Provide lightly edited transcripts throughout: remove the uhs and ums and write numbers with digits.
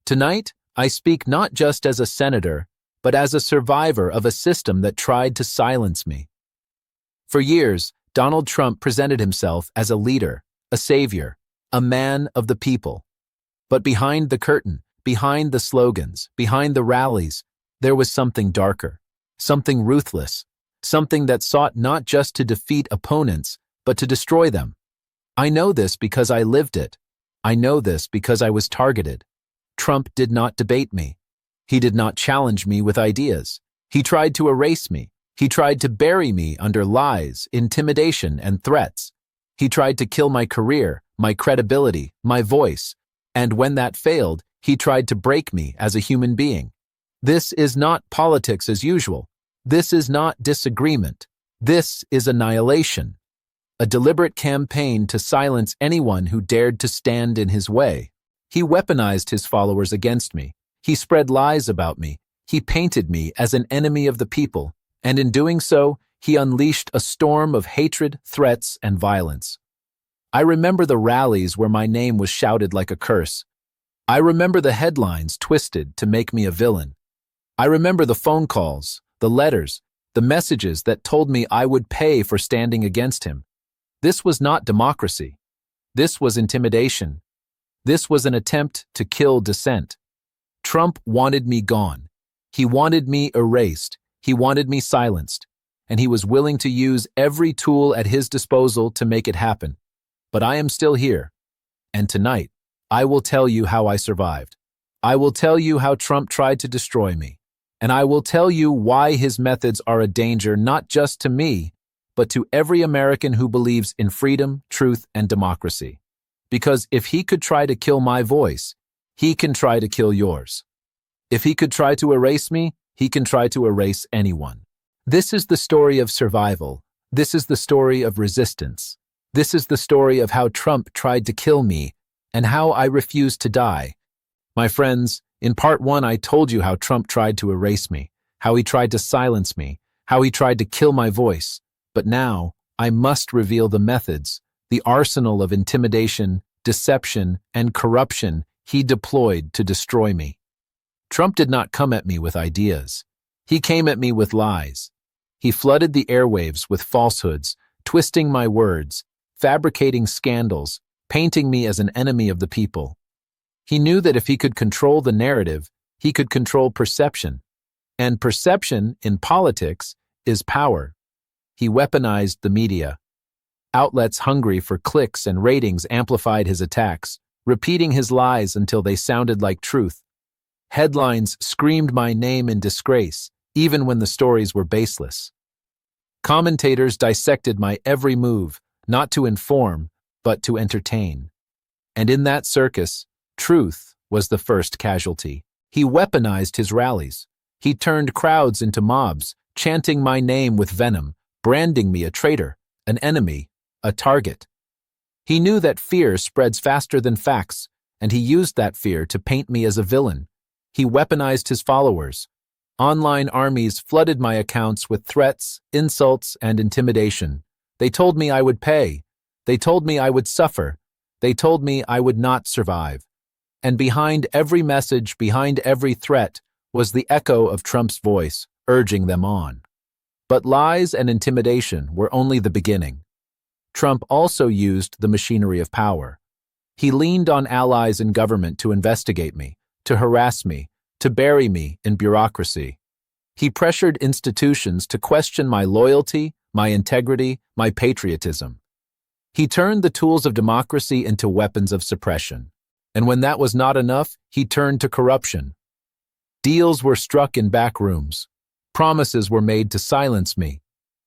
Tonight, I speak not just as a senator, but as a survivor of a system that tried to silence me. For years, Donald Trump presented himself as a leader, a savior, a man of the people. But behind the curtain, behind the slogans, behind the rallies, there was something darker, something ruthless, something that sought not just to defeat opponents, but to destroy them. I know this because I lived it. I know this because I was targeted. Trump did not debate me. He did not challenge me with ideas. He tried to erase me. He tried to bury me under lies, intimidation, and threats. He tried to kill my career, my credibility, my voice. And when that failed, he tried to break me as a human being. This is not politics as usual. This is not disagreement. This is annihilation. A deliberate campaign to silence anyone who dared to stand in his way. He weaponized his followers against me. He spread lies about me. He painted me as an enemy of the people. And in doing so, he unleashed a storm of hatred, threats, and violence. I remember the rallies where my name was shouted like a curse. I remember the headlines twisted to make me a villain. I remember the phone calls, the letters, the messages that told me I would pay for standing against him. This was not democracy. This was intimidation. This was an attempt to kill dissent. Trump wanted me gone. He wanted me erased. He wanted me silenced. And he was willing to use every tool at his disposal to make it happen. But I am still here. And tonight, I will tell you how I survived. I will tell you how Trump tried to destroy me. And I will tell you why his methods are a danger not just to me, but to every American who believes in freedom, truth, and democracy. Because if he could try to kill my voice, he can try to kill yours. If he could try to erase me, he can try to erase anyone. This is the story of survival. This is the story of resistance. This is the story of how Trump tried to kill me and how I refused to die. My friends, in part one, I told you how Trump tried to erase me, how he tried to silence me, how he tried to kill my voice. But now, I must reveal the methods, the arsenal of intimidation, deception, and corruption he deployed to destroy me. Trump did not come at me with ideas. He came at me with lies. He flooded the airwaves with falsehoods, twisting my words, fabricating scandals, painting me as an enemy of the people. He knew that if he could control the narrative, he could control perception. And perception, in politics, is power. He weaponized the media. Outlets hungry for clicks and ratings amplified his attacks, repeating his lies until they sounded like truth. Headlines screamed my name in disgrace, even when the stories were baseless. Commentators dissected my every move, not to inform, but to entertain. And in that circus, truth was the first casualty. He weaponized his rallies. He turned crowds into mobs, chanting my name with venom, branding me a traitor, an enemy, a target. He knew that fear spreads faster than facts, and he used that fear to paint me as a villain. He weaponized his followers. Online armies flooded my accounts with threats, insults, and intimidation. They told me I would pay. They told me I would suffer. They told me I would not survive. And behind every message, behind every threat, was the echo of Trump's voice, urging them on. But lies and intimidation were only the beginning. Trump also used the machinery of power. He leaned on allies in government to investigate me, to harass me, to bury me in bureaucracy. He pressured institutions to question my loyalty, my integrity, my patriotism. He turned the tools of democracy into weapons of suppression. And when that was not enough, he turned to corruption. Deals were struck in back rooms. Promises were made to silence me.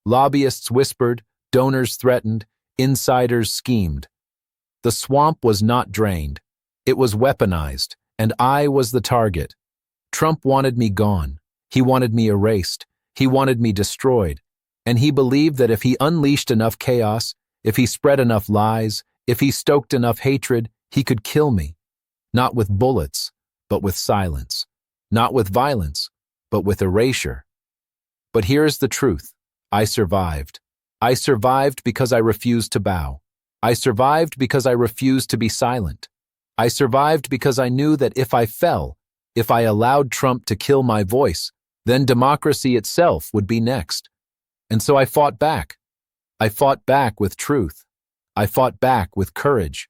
Lobbyists whispered, donors threatened, insiders schemed. The swamp was not drained. It was weaponized, and I was the target. Trump wanted me gone. He wanted me erased. He wanted me destroyed. And he believed that if he unleashed enough chaos, if he spread enough lies, if he stoked enough hatred, he could kill me. Not with bullets, but with silence. Not with violence, but with erasure. But here's the truth. I survived. I survived because I refused to bow. I survived because I refused to be silent. I survived because I knew that if I fell, if I allowed Trump to kill my voice, then democracy itself would be next. And so I fought back. I fought back with truth. I fought back with courage.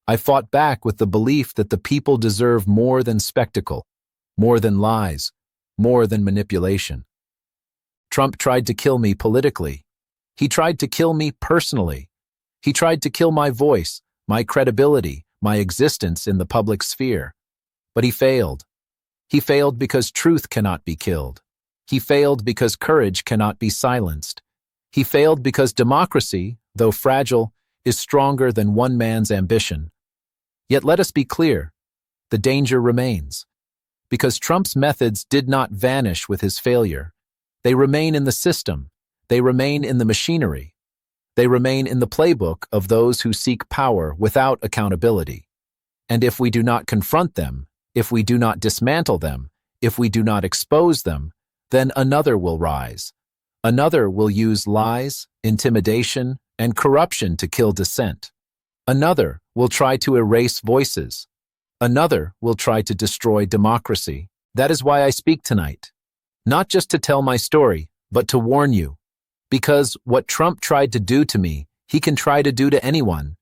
I fought back with the belief that the people deserve more than spectacle, more than lies, more than manipulation. Trump tried to kill me politically. He tried to kill me personally. He tried to kill my voice, my credibility, my existence in the public sphere. But he failed. He failed because truth cannot be killed. He failed because courage cannot be silenced. He failed because democracy, though fragile, is stronger than one man's ambition. Yet let us be clear, the danger remains. Because Trump's methods did not vanish with his failure. They remain in the system. They remain in the machinery. They remain in the playbook of those who seek power without accountability. And if we do not confront them, if we do not dismantle them, if we do not expose them, then another will rise. Another will use lies, intimidation, and corruption to kill dissent. Another will try to erase voices. Another will try to destroy democracy. That is why I speak tonight. Not just to tell my story, but to warn you. Because what Trump tried to do to me, he can try to do to anyone.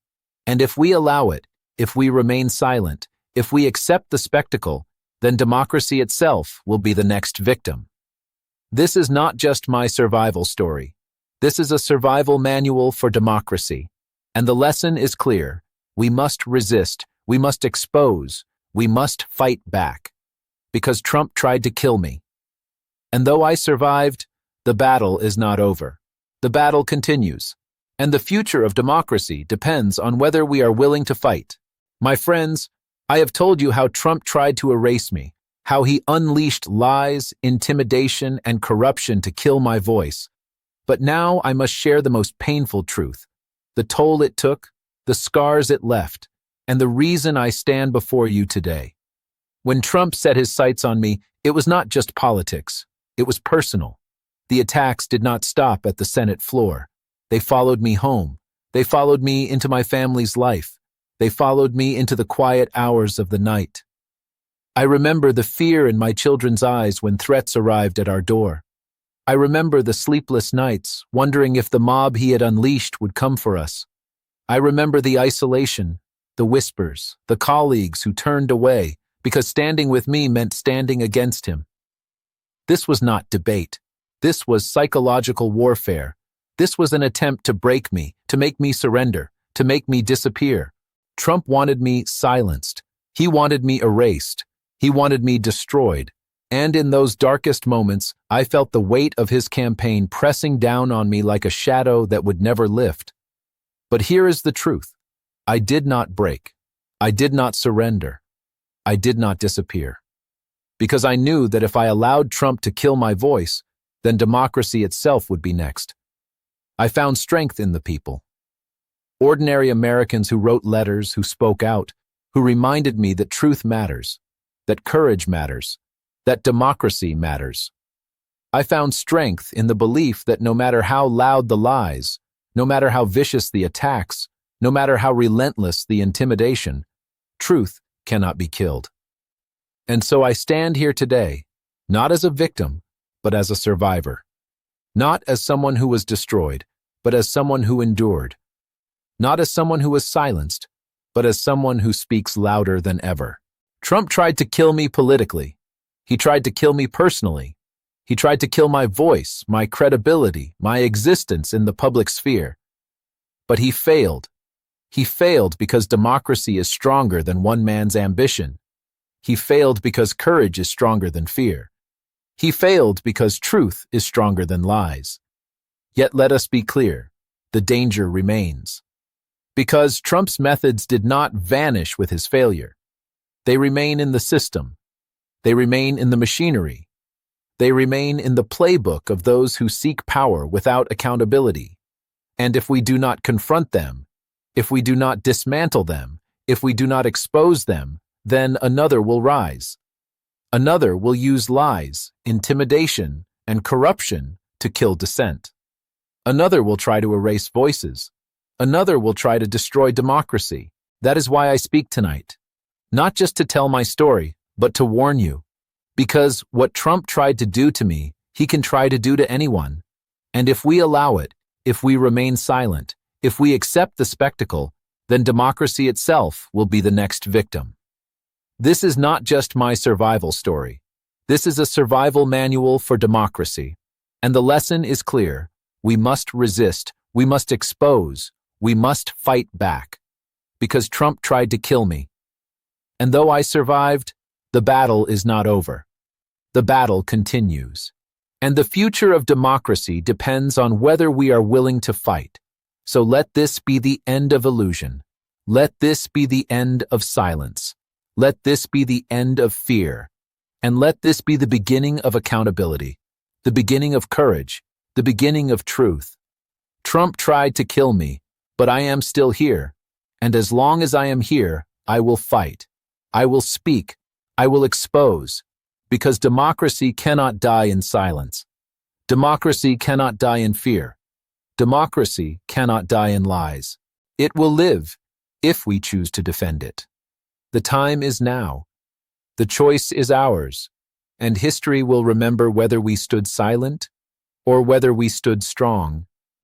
And if we allow it, if we remain silent, if we accept the spectacle, then democracy itself will be the next victim. This is not just my survival story. This is a survival manual for democracy. And the lesson is clear. We must resist. We must expose. We must fight back. Because Trump tried to kill me. And though I survived, the battle is not over. The battle continues. And the future of democracy depends on whether we are willing to fight. My friends, I have told you how Trump tried to erase me, how he unleashed lies, intimidation, and corruption to kill my voice. But now I must share the most painful truth, the toll it took, the scars it left, and the reason I stand before you today. When Trump set his sights on me, it was not just politics. It was personal. The attacks did not stop at the Senate floor. They followed me home. They followed me into my family's life. They followed me into the quiet hours of the night. I remember the fear in my children's eyes when threats arrived at our door. I remember the sleepless nights, wondering if the mob he had unleashed would come for us. I remember the isolation, the whispers, the colleagues who turned away because standing with me meant standing against him. This was not debate. This was psychological warfare. This was an attempt to break me, to make me surrender, to make me disappear. Trump wanted me silenced. He wanted me erased. He wanted me destroyed. And in those darkest moments, I felt the weight of his campaign pressing down on me like a shadow that would never lift. But here is the truth. I did not break. I did not surrender. I did not disappear. Because I knew that if I allowed Trump to kill my voice, then democracy itself would be next. I found strength in the people. Ordinary Americans who wrote letters, who spoke out, who reminded me that truth matters, that courage matters, that democracy matters. I found strength in the belief that no matter how loud the lies, no matter how vicious the attacks, no matter how relentless the intimidation, truth cannot be killed. And so I stand here today, not as a victim, but as a survivor. Not as someone who was destroyed, but as someone who endured. Not as someone who was silenced, but as someone who speaks louder than ever. Trump tried to kill me politically. He tried to kill me personally. He tried to kill my voice, my credibility, my existence in the public sphere. But he failed. He failed because democracy is stronger than one man's ambition. He failed because courage is stronger than fear. He failed because truth is stronger than lies. Yet let us be clear, the danger remains. Because Trump's methods did not vanish with his failure. They remain in the system. They remain in the machinery. They remain in the playbook of those who seek power without accountability. And if we do not confront them, if we do not dismantle them, if we do not expose them, then another will rise. Another will use lies, intimidation, and corruption to kill dissent. Another will try to erase voices. Another will try to destroy democracy. That is why I speak tonight. Not just to tell my story, but to warn you. Because what Trump tried to do to me, he can try to do to anyone. And if we allow it, if we remain silent, if we accept the spectacle, then democracy itself will be the next victim. This is not just my survival story. This is a survival manual for democracy. And the lesson is clear. We must resist. We must expose. We must fight back. Because Trump tried to kill me. And though I survived, the battle is not over. The battle continues. And the future of democracy depends on whether we are willing to fight. So let this be the end of illusion. Let this be the end of silence. Let this be the end of fear. And let this be the beginning of accountability, the beginning of courage, the beginning of truth. Trump tried to kill me, but I am still here. And as long as I am here, I will fight. I will speak. I will expose. Because democracy cannot die in silence. Democracy cannot die in fear. Democracy cannot die in lies. It will live if we choose to defend it. The time is now. The choice is ours, and history will remember whether we stood silent or whether we stood strong.